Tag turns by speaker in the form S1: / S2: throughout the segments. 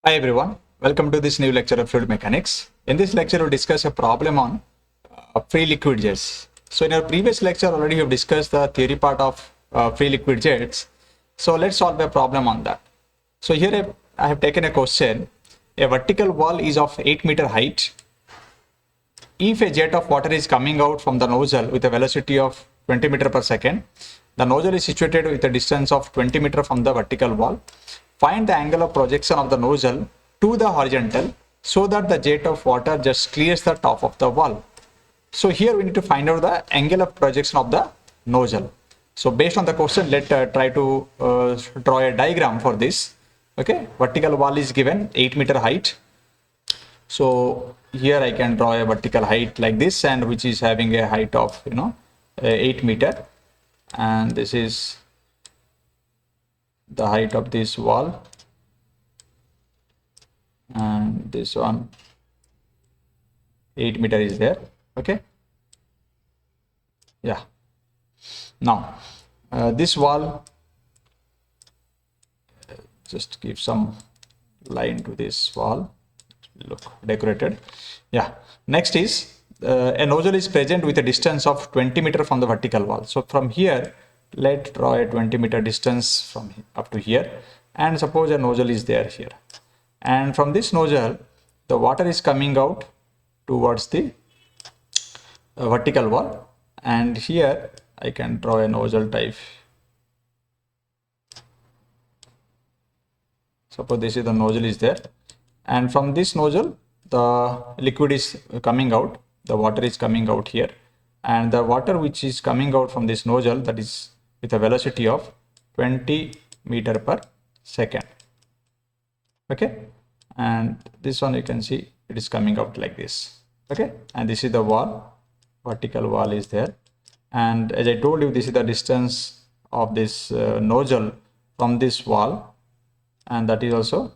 S1: Hi everyone, welcome to this new lecture of fluid mechanics. In this lecture, we'll discuss a problem on free liquid jets. So in our previous lecture, already we have discussed the theory part of free liquid jets. So let's solve a problem on that. So here I have taken a question. A vertical wall is of 8-meter height. If a jet of water is coming out from the nozzle with a velocity of 20 meter per second, the nozzle is situated with a distance of 20 meter from the vertical wall. Find the angle of projection of the nozzle to the horizontal so that the jet of water just clears the top of the wall. So here we need to find out the angle of projection of the nozzle. So based on the question, let's try to draw a diagram for this. Okay, vertical wall is given 8-meter height. So here I can draw a vertical height like this, and which is having a height of 8 meter, and this is the height of this wall, and this one 8 meter is there. Okay, yeah. Now this wall, just give some line to this wall, look decorated. Yeah, next is a nozzle is present with a distance of 20 meter from the vertical wall. So from here, let's draw a 20 meter distance from up to here, and suppose a nozzle is there here, and from this nozzle the water is coming out towards the vertical wall, and here I can draw a nozzle type. Suppose this is the nozzle is there, and from this nozzle the liquid is coming out, the water is coming out here, and the water which is coming out from this nozzle, that is with a velocity of 20 meter per second. Okay, and this one you can see it is coming out like this. Okay, and this is the wall, vertical wall is there, and as I told you, this is the distance of this nozzle from this wall, and that is also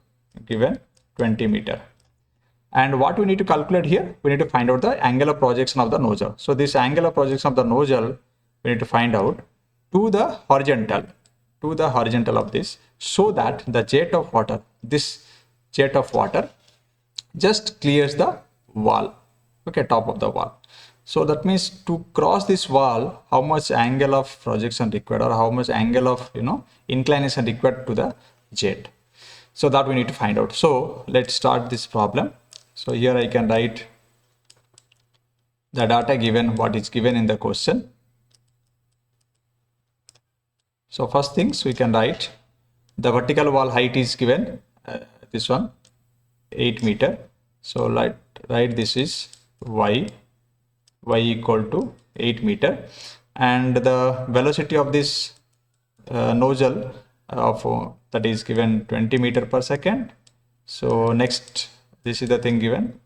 S1: given 20 meter. And what we need to calculate here, we need to find out the angle of projection of the nozzle. So this angle of projection of the nozzle we need to find out to the horizontal of this, so that the jet of water, this jet of water just clears the wall. Okay, top of the wall. So that means to cross this wall, how much angle of projection required, or how much angle of inclination required to the jet. So that we need to find out. So let's start this problem. So here I can write the data given, what is given in the question. So first things we can write the vertical wall height is given, this one 8 meter. So write this is y equal to 8 meter, and the velocity of this nozzle of that is given 20 meter per second. So next, this is the thing given,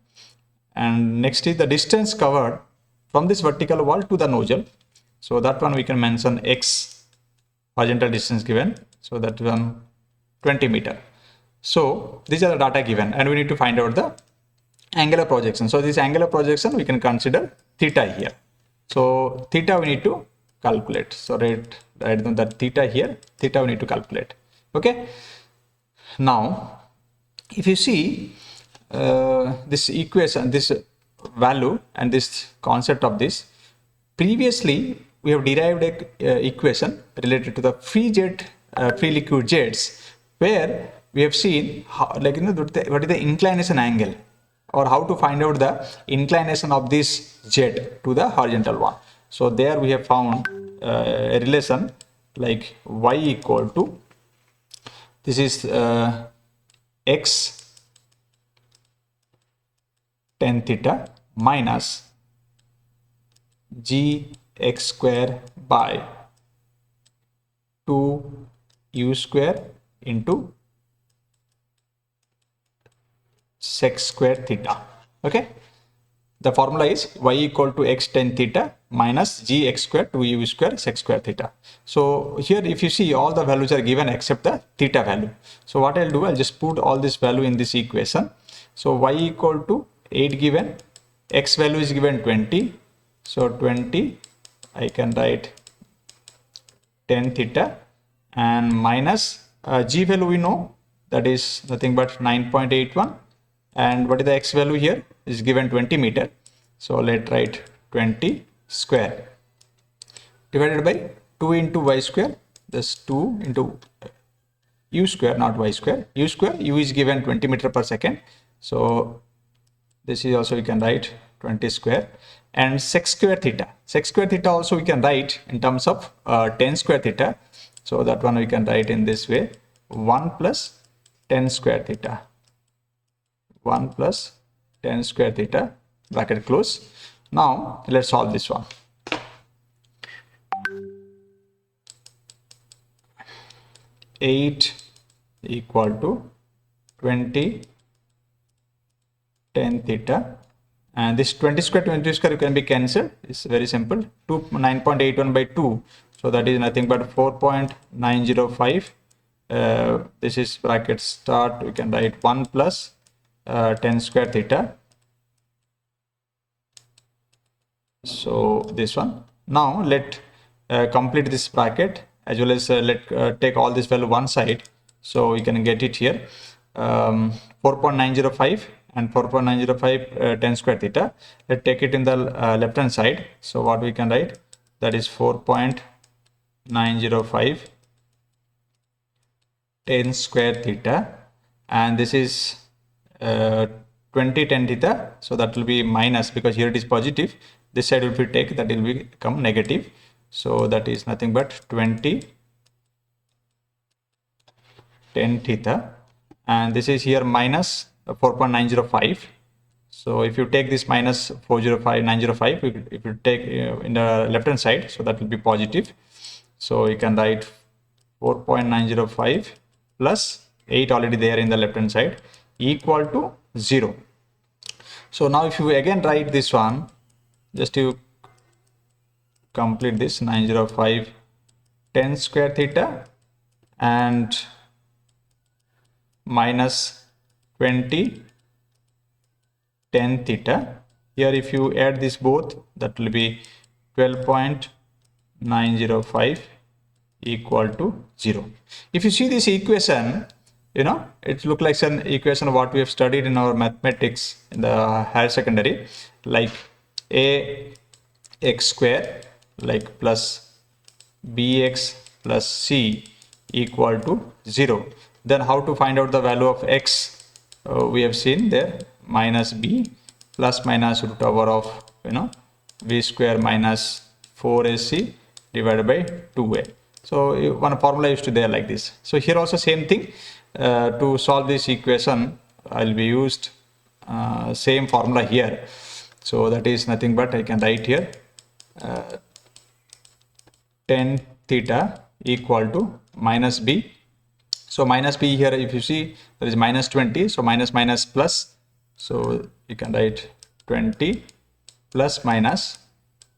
S1: and next is the distance covered from this vertical wall to the nozzle. So that one we can mention x, horizontal distance given, so that one 20 meter. So these are the data given, and we need to find out the angular projection. So this angular projection we can consider theta here. So theta we need to calculate. So write down that theta here, theta we need to calculate. Okay, now if you see this equation, this value and this concept of this, previously we have derived a equation related to the free liquid jets, where we have seen how, what is the inclination angle, or how to find out the inclination of this jet to the horizontal one. So there we have found a relation like y equal to, this is x tan theta minus g x square by 2u square into sec square theta. Okay, the formula is y equal to x tan theta minus g x square 2u square sec square theta. So here if you see, all the values are given except the theta value. So what I'll do, I'll just put all this value in this equation. So y equal to 8 given, x value is given 20, so 20 I can write tan theta, and minus g value we know, that is nothing but 9.81. And what is the x value here? Is given 20 meter. So let's write 20 square divided by 2 into y square. That's 2 into u square, not y square. U square, u is given 20 meter per second. So this is also we can write 20 square. And sec square theta. Sec square theta also we can write in terms of tan square theta. So that one we can write in this way: 1 plus tan square theta. 1 plus tan square theta, bracket close. Now let's solve this one. Eight equal to 20 tan theta, and this 20 square can be cancelled. It's very simple. 9.81 by 2, so that is nothing but 4.905. This is bracket start. We can write 1 plus tan square theta. So this one. Now let complete this bracket, as well as let take all this value one side, so we can get it here. 4.905 and 4.905 tan square theta. Let's take it in the left hand side. So what we can write, that is 4.905 tan square theta, and this is 20 tan theta, so that will be minus, because here it is positive. This side will be take, that will become negative. So that is nothing but 20 tan theta, and this is here minus 4.905. So if you take this minus 905, if you take in the left hand side, so that will be positive. So you can write 4.905 plus 8 already there in the left hand side equal to 0. So now if you again write this one, just to complete this, 905 tan square theta and minus 20 tan theta. Here if you add this both, that will be 12.905 equal to 0. If you see this equation, it looks like an equation of what we have studied in our mathematics in the higher secondary, like ax square like plus bx plus c equal to 0. Then how to find out the value of x? We have seen there, minus b plus minus root over of v square minus 4ac divided by 2a. So one formula used to there like this. So here also same thing. To solve this equation, I'll be used same formula here. So that is nothing but I can write here tan theta equal to minus b. So minus b here, if you see, there is minus 20. So minus minus plus. So you can write 20 plus minus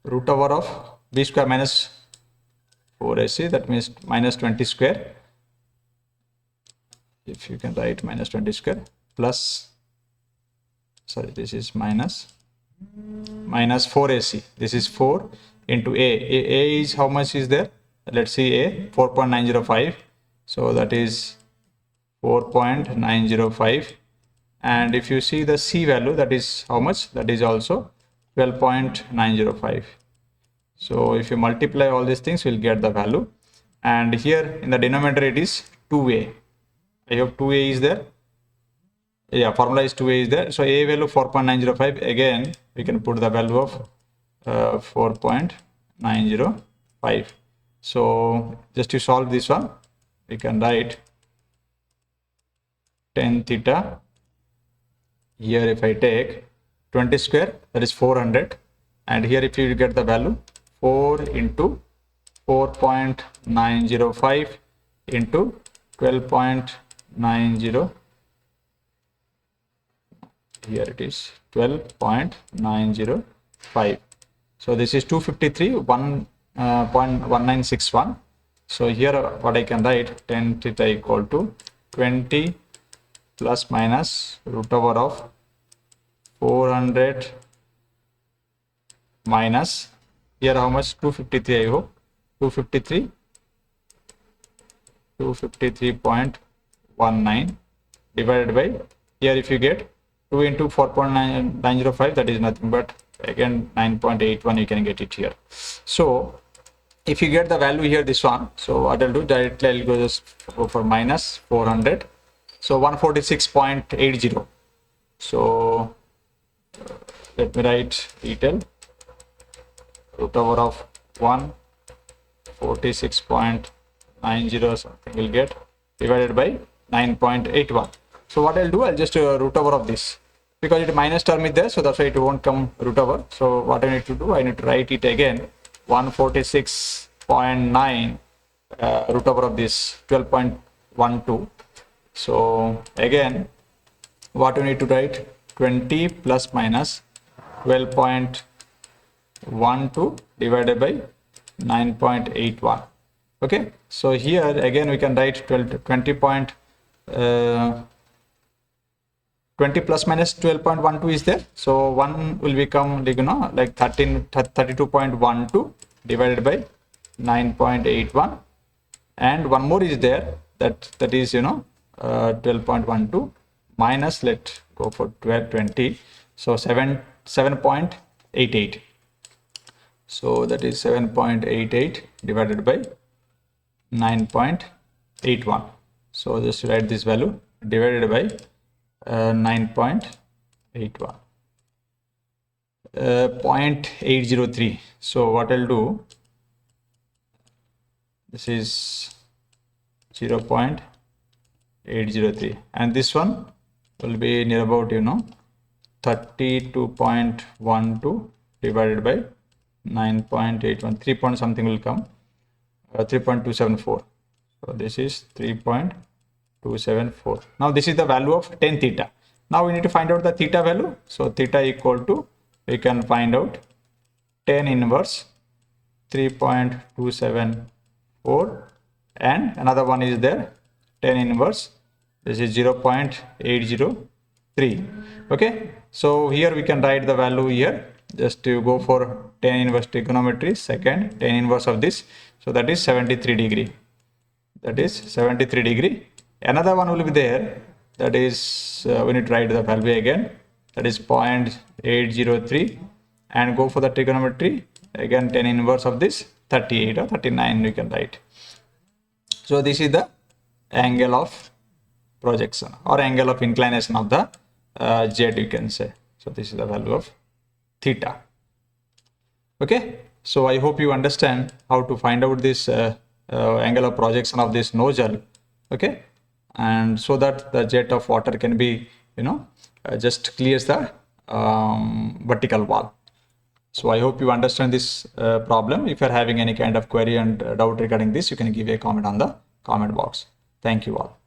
S1: root over of b square minus 4ac, that means minus 20 square. If you can write minus 20 square plus, sorry, this is minus 4ac. This is 4 into a is how much is there? Let's see, a 4.905. So that is 4.905. And if you see the c value, that is how much? That is also 12.905. So if you multiply all these things, we'll get the value. And here in the denominator, it is 2a. I hope 2a is there. Yeah, formula is 2a is there. So a value 4.905. Again, we can put the value of 4.905. So just to solve this one, we can write tan theta. Here if I take 20 square, that is 400. And here if you get the value, 4 into 4.905 into 12.90. Here it is 12.905. So this is 253, 1.1961. So here what I can write, tan theta equal to 20 plus minus root over of 400 minus, here how much? 253, I hope. 253.19. divided by, here if you get 2 into 4.905, that is nothing but again 9.81, you can get it here. So if you get the value here, this one, so what I'll do, directly I'll just go for minus 400, so 146.80. so let me write detail, root over of 146.90 something will get, divided by 9.81. so what I'll do, I'll just root over of this, because it minus term is there, so that's why it won't come root over. So what I need to do, I need to write it again, 146.9 root over of this 12.12. so again what you need to write, 20 plus minus 12.12 divided by 9.81. okay, so here again we can write 20 plus minus 12.12 is there, so 1 will become like, like 32.12 divided by 9.81, and one more is there, that is 12.12 minus, let's go for 20, so 7.88, so that is 7.88 divided by 9.81. so just write this value, divided by 9.81, 0.803. so what I'll do, this is 0.803, and this one will be near about 32.12 divided by 9.81, 3 point something will come, 3.274. so this is 3.274. now this is the value of 10 theta. Now we need to find out the theta value, so theta equal to, we can find out 10 inverse 3.274, and another one is there, 10 inverse, this is 0.803. okay, so here we can write the value here, just to go for 10 inverse trigonometry, second 10 inverse of this, so that is 73 degree, that is 73 degree. Another one will be there, that is we need to write the value again, that is 0.803, and go for the trigonometry again, 10 inverse of this, 38 or 39 you can write. So this is the angle of projection or angle of inclination of the jet, you can say. So this is the value of theta. Okay, so I hope you understand how to find out this angle of projection of this nozzle. Okay, and so that the jet of water can be just clears the vertical wall. So I hope you understand this problem. If you are having any kind of query and doubt regarding this, you can give a comment on the comment box. Thank you all.